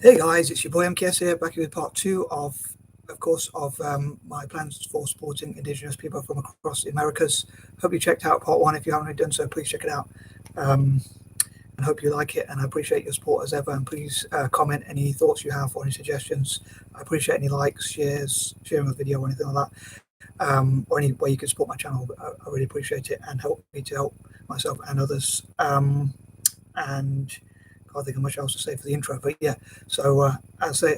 Hey guys, it's your boy M.K.S here, back with part two of course, of my plans for supporting Indigenous people from across the Americas. Hope you checked out part one. If you haven't already done so, please check it out. And hope you like it, and I appreciate your support as ever. And please comment any thoughts you have or any suggestions. I appreciate any likes, shares, sharing the video or anything like that, or any way you can support my channel. I really appreciate it and help me to help myself and others. And can't think of much else to say for the intro, but yeah. So as I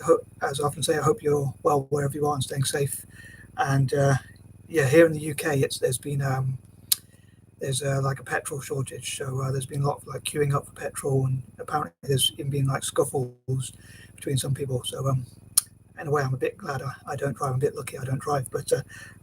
often say, I hope you're well wherever you are and staying safe. And yeah, here in the UK, there's like a petrol shortage, so there's been a lot of like queuing up for petrol, and apparently there's even been like scuffles between some people. So in a way, I'm a bit glad I don't drive. I'm a bit lucky I don't drive, but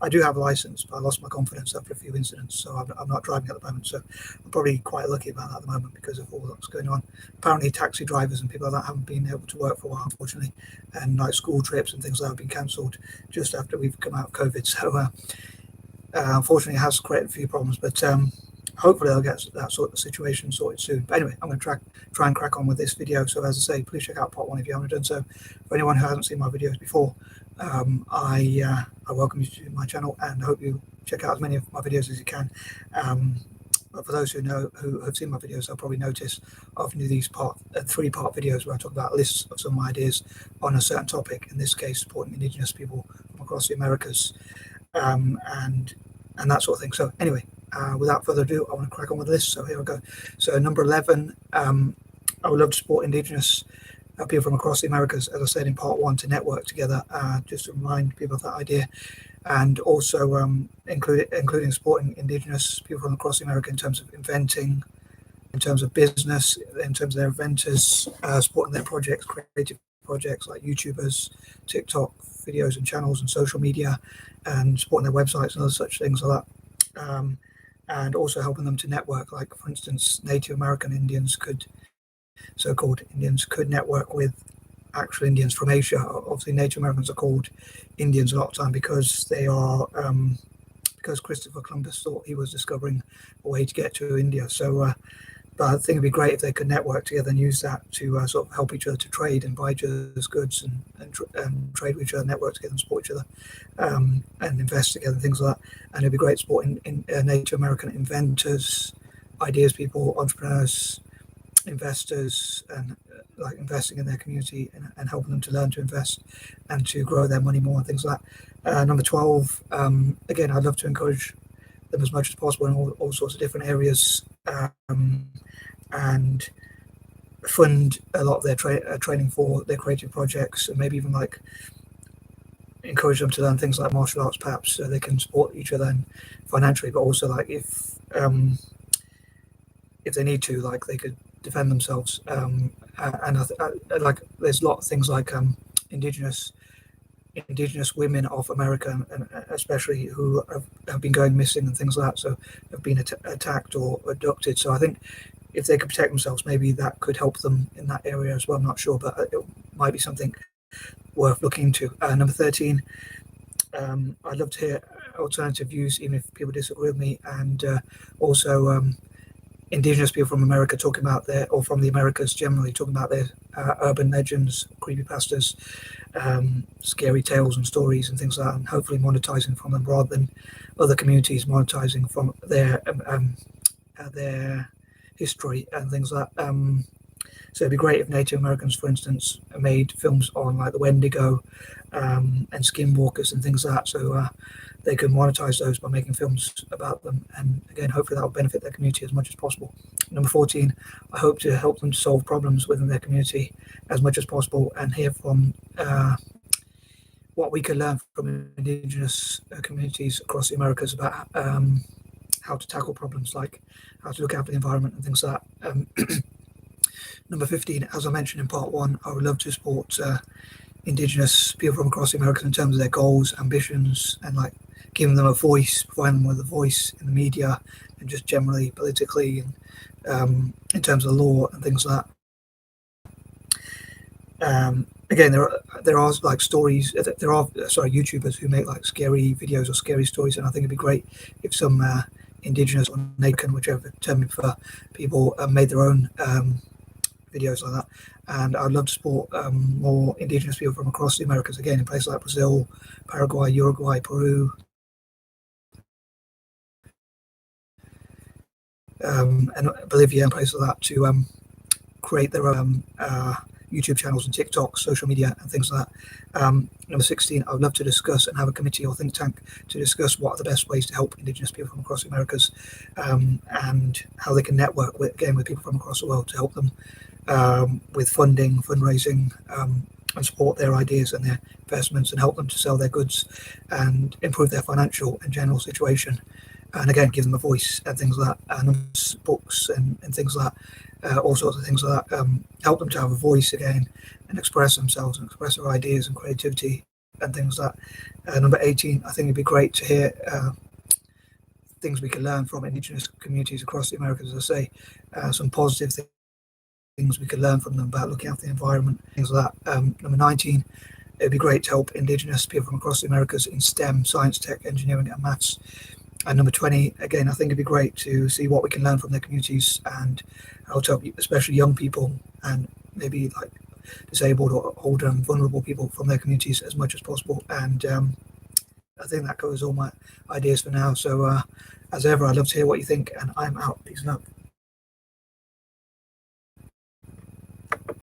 I do have a license, but I lost my confidence after a few incidents, so I'm not driving at the moment. So I'm probably quite lucky about that at the moment because of all that's going on. Apparently taxi drivers and people like that haven't been able to work for a while, unfortunately, and like school trips and things like that have been cancelled just after we've come out of COVID. So unfortunately it has created a few problems, but hopefully I'll get that sort of situation sorted soon. But anyway, I'm going to try and crack on with this video. So as I say, please check out part one if you haven't done so. For anyone who hasn't seen my videos before, I welcome you to my channel and hope you check out as many of my videos as you can. But for those who have seen my videos, they'll probably notice I often do these three-part videos where I talk about lists of some ideas on a certain topic. In this case, supporting Indigenous people from across the Americas, and that sort of thing. So anyway, without further ado, I want to crack on with this. So here we go. So number 11, I would love to support Indigenous people from across the Americas, as I said in part one, to network together, just to remind people of that idea, and also including supporting Indigenous people from across the America in terms of inventing, in terms of business, in terms of their inventors, supporting their projects, creative projects like YouTubers, TikTok videos and channels and social media, and supporting their websites and other such things like that. And also helping them to network, like for instance, Native American Indians so-called Indians could network with actual Indians from Asia. Obviously, Native Americans are called Indians a lot of time because they are because Christopher Columbus thought he was discovering a way to get to India. So, but I think it'd be great if they could network together and use that to sort of help each other to trade and buy each other's goods and trade with each other, network together and support each other, and invest together, things like that. And it'd be great supporting Native American inventors, ideas people, entrepreneurs, investors, and like investing in their community and helping them to learn to invest and to grow their money more and things like that. Number 12, again, I'd love to encourage them as much as possible in all sorts of different areas, and fund a lot of their training for their creative projects, and maybe even like encourage them to learn things like martial arts, perhaps, so they can support each other financially, but also like if they need to, like they could defend themselves. And like there's a lot of things like indigenous women of America, and especially who have been going missing and things like that, so have been attacked or abducted. So I think if they could protect themselves, maybe that could help them in that area as well. I'm not sure, but it might be something worth looking into. Number 13, I'd love to hear alternative views, even if people disagree with me, and also Indigenous people from America talking about or from the Americas generally, talking about their urban legends, creepypastas, scary tales and stories and things like that, and hopefully monetizing from them rather than other communities monetizing from their history and things like that. So it'd be great if Native Americans, for instance, made films on like the Wendigo and skinwalkers and things like that, so they can monetize those by making films about them, and again, hopefully that will benefit their community as much as possible. Number 14, I hope to help them to solve problems within their community as much as possible, and hear from what we can learn from Indigenous communities across the Americas about how to tackle problems, like how to look after the environment and things like that. Number 15, as I mentioned in part one, I would love to support Indigenous people from across the Americas in terms of their goals, ambitions, and like giving them a voice, providing them with a voice in the media and just generally politically, and in terms of law and things like that. Again, there are like stories. There are YouTubers who make like scary videos or scary stories, and I think it'd be great if some Indigenous or Native, whichever term you prefer, people made their own videos like that. And I'd love to support more Indigenous people from across the Americas, again, in places like Brazil, Paraguay, Uruguay, Peru, and Bolivia, and places like that, to create their own YouTube channels and TikTok, social media, and things like that. Number 16, I would love to discuss and have a committee or think tank to discuss what are the best ways to help Indigenous people from across the Americas, and how they can network with people from across the world to help them with funding, fundraising, and support their ideas and their investments, and help them to sell their goods and improve their financial and general situation. And again, give them a voice and things like that, and books and things like that, all sorts of things like that, help them to have a voice again and express themselves and express their ideas and creativity and things like that. Number 18, I think it'd be great to hear things we can learn from Indigenous communities across the Americas, as I say, some positive things we can learn from them about looking after the environment, things like that. Number 19, it'd be great to help Indigenous people from across the Americas in STEM, science, tech, engineering, and maths. And number 20, again, I think it'd be great to see what we can learn from their communities and how to help, especially young people and maybe like disabled or older and vulnerable people from their communities as much as possible. And I think that covers all my ideas for now. So as ever, I'd love to hear what you think, and I'm out. Peace and love.